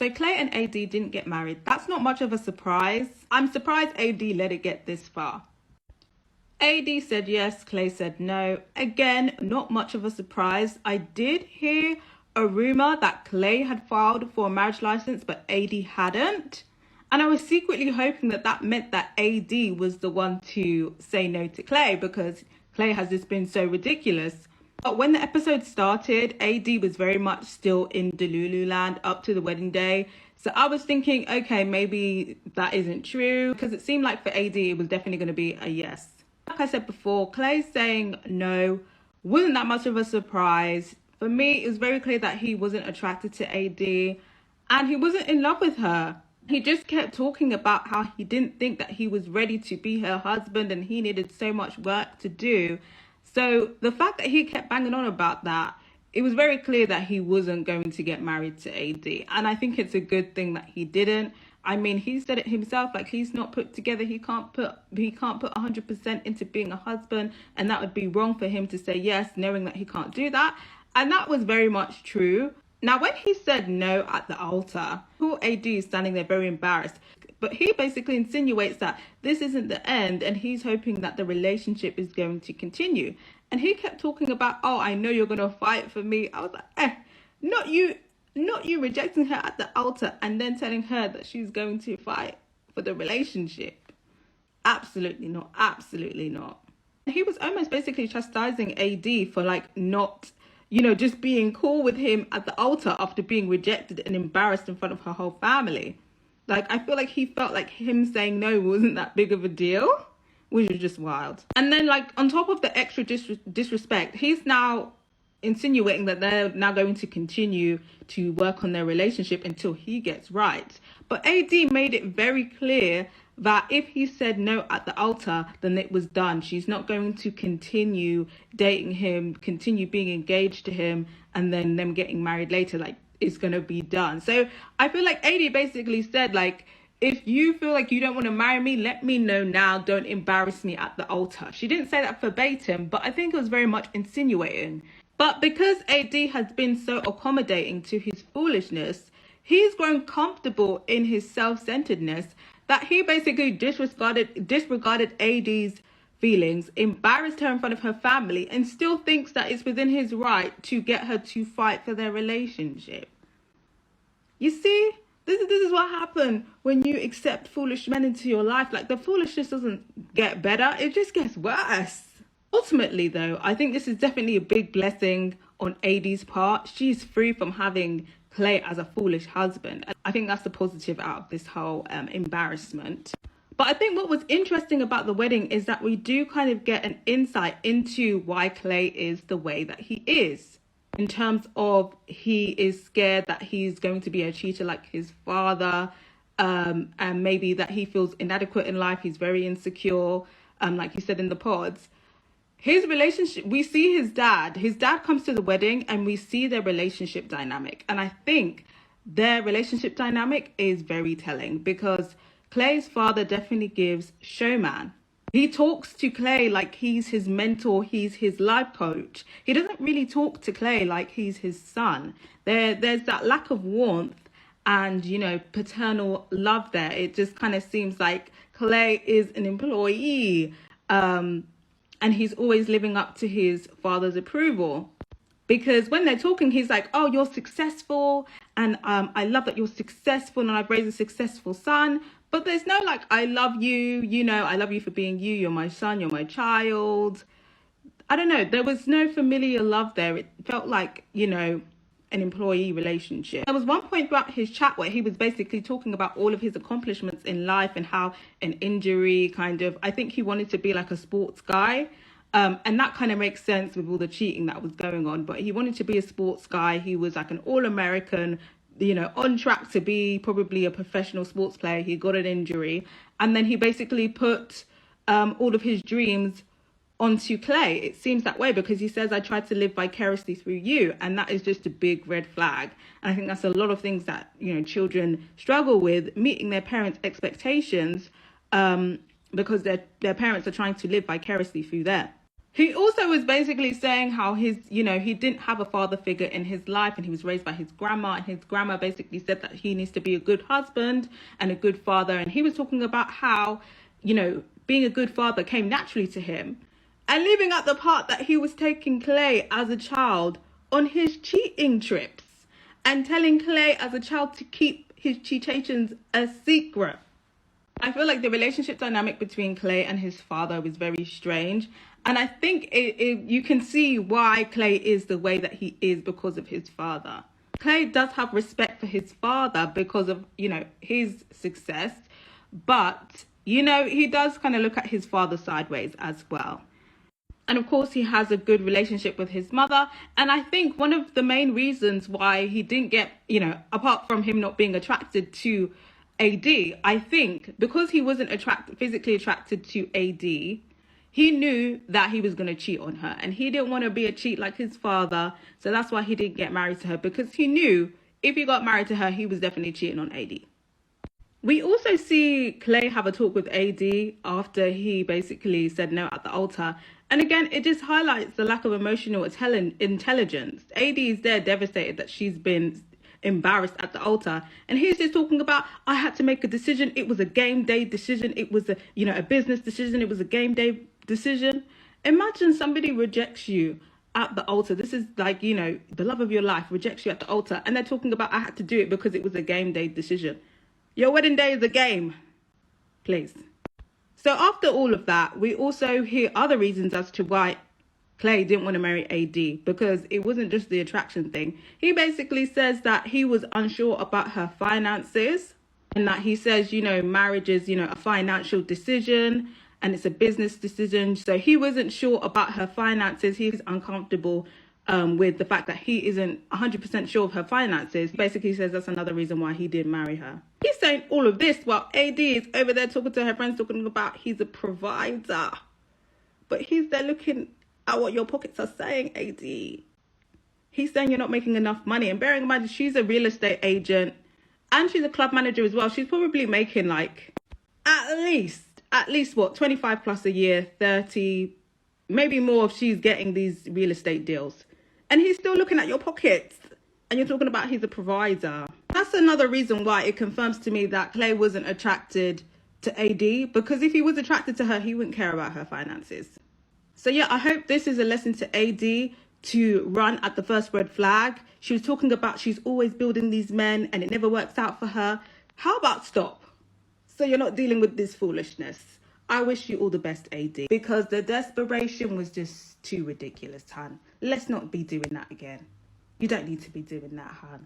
So Clay and AD didn't get married. That's not much of a surprise. I'm surprised AD let it get this far. AD said yes, Clay said no. Again, not much of a surprise. I did hear a rumor that Clay had filed for a marriage license, but AD hadn't. And I was secretly hoping that that meant that AD was the one to say no to Clay, because Clay has just been so ridiculous. But when the episode started, AD was very much still in Delulu land up to the wedding day. So I was thinking, okay, maybe that isn't true, because it seemed like for AD, it was definitely going to be a yes. Like I said before, Clay saying no wasn't that much of a surprise. For me, it was very clear that he wasn't attracted to AD and he wasn't in love with her. He just kept talking about how he didn't think that he was ready to be her husband and he needed so much work to do. So the fact that he kept banging on about that, it was very clear that he wasn't going to get married to AD. And I think it's a good thing that he didn't. I mean, he said it himself, like he's not put together. He can't put 100% into being a husband. And that would be wrong for him to say yes, knowing that he can't do that. And that was very much true. Now, when he said no at the altar, poor AD is standing there very embarrassed. But he basically insinuates that this isn't the end and he's hoping that the relationship is going to continue. And he kept talking about, oh, I know you're going to fight for me. I was like, not you rejecting her at the altar and then telling her that she's going to fight for the relationship. Absolutely not. Absolutely not. He was almost basically chastising AD for like not, just being cool with him at the altar after being rejected and embarrassed in front of her whole family. Like, I feel like he felt like him saying no wasn't that big of a deal, which is just wild. And then, like, on top of the extra disrespect, he's now insinuating that they're now going to continue to work on their relationship until he gets right. But AD made it very clear that if he said no at the altar, then it was done. She's not going to continue dating him, continue being engaged to him, and then them getting married later. Like, it's going to be done. So I feel like AD basically said, like, if you feel like you don't want to marry me, let me know now. Don't embarrass me at the altar. She didn't say that verbatim, but I think it was very much insinuating. But because AD has been so accommodating to his foolishness, he's grown comfortable in his self-centeredness that he basically disregarded AD's feelings, embarrassed her in front of her family, and still thinks that it's within his right to get her to fight for their relationship. You see, this is what happened when you accept foolish men into your life. Like, the foolishness doesn't get better, it just gets worse. Ultimately, though, I think this is definitely a big blessing on AD's part. She's free from having Clay as a foolish husband. I think that's the positive out of this whole embarrassment. But I think what was interesting about the wedding is that we do kind of get an insight into why Clay is the way that he is. In terms of he is scared that he's going to be a cheater like his father, and maybe that he feels inadequate in life. He's very insecure, like he said in the pods. His relationship, we see his dad comes to the wedding and we see their relationship dynamic. And I think their relationship dynamic is very telling because Clay's father definitely gives showman. He talks to Clay like he's his mentor, he's his life coach. He doesn't really talk to Clay like he's his son. There's that lack of warmth and, paternal love there. It just kind of seems like Clay is an employee. And he's always living up to his father's approval. Because when they're talking, he's like, oh, you're successful. And I love that you're successful and I've raised a successful son. But there's no like, I love you, I love you for being you. You're my son, you're my child. I don't know. There was no familiar love there. It felt like, an employee relationship. There was one point throughout his chat where he was basically talking about all of his accomplishments in life and how an injury I think he wanted to be like a sports guy. And that kind of makes sense with all the cheating that was going on. But he wanted to be a sports guy. He was like an all-American, on track to be probably a professional sports player. He got an injury. And then he basically put all of his dreams onto Clay. It seems that way because he says, I tried to live vicariously through you. And that is just a big red flag. And I think that's a lot of things that, children struggle with, meeting their parents' expectations because their parents are trying to live vicariously through them. He also was basically saying how he didn't have a father figure in his life and he was raised by his grandma, and his grandma basically said that he needs to be a good husband and a good father. And he was talking about how, being a good father came naturally to him, and leaving out the part that he was taking Clay as a child on his cheating trips and telling Clay as a child to keep his cheatations a secret. I feel like the relationship dynamic between Clay and his father was very strange. And I think you can see why Clay is the way that he is because of his father. Clay does have respect for his father because of, his success. But, he does kind of look at his father sideways as well. And of course, he has a good relationship with his mother. And I think one of the main reasons why he didn't get, apart from him not being attracted to AD, I think because he wasn't physically attracted to AD, he knew that he was going to cheat on her. And he didn't want to be a cheat like his father. So that's why he didn't get married to her, because he knew if he got married to her, he was definitely cheating on AD. We also see Clay have a talk with AD after he basically said no at the altar. And again, it just highlights the lack of emotional intelligence. AD is there devastated that she's been embarrassed at the altar. And he's just talking about, I had to make a decision. It was a game day decision. It was a business decision. It was a game day decision. Imagine somebody rejects you at the altar. This is like, the love of your life rejects you at the altar. And they're talking about, I had to do it because it was a game day decision. Your wedding day is a game, please. So after all of that, we also hear other reasons as to why Clay didn't want to marry AD, because it wasn't just the attraction thing. He basically says that he was unsure about her finances, and that he says, marriage is, a financial decision and it's a business decision. So he wasn't sure about her finances. He was uncomfortable with the fact that he isn't 100% sure of her finances. He basically says that's another reason why he didn't marry her. He's saying all of this while AD is over there talking to her friends, talking about he's a provider. But he's there looking at what your pockets are saying, AD. He's saying you're not making enough money. And bearing in mind, she's a real estate agent and she's a club manager as well. She's probably making like at least what, 25 plus a year, 30, maybe more if she's getting these real estate deals. And he's still looking at your pockets and you're talking about he's a provider. That's another reason why it confirms to me that Clay wasn't attracted to AD, because if he was attracted to her, he wouldn't care about her finances. So yeah, I hope this is a lesson to AD to run at the first red flag. She was talking about she's always building these men and it never works out for her. How about stop? So you're not dealing with this foolishness. I wish you all the best, AD, because the desperation was just too ridiculous, hun. Let's not be doing that again. You don't need to be doing that, hun.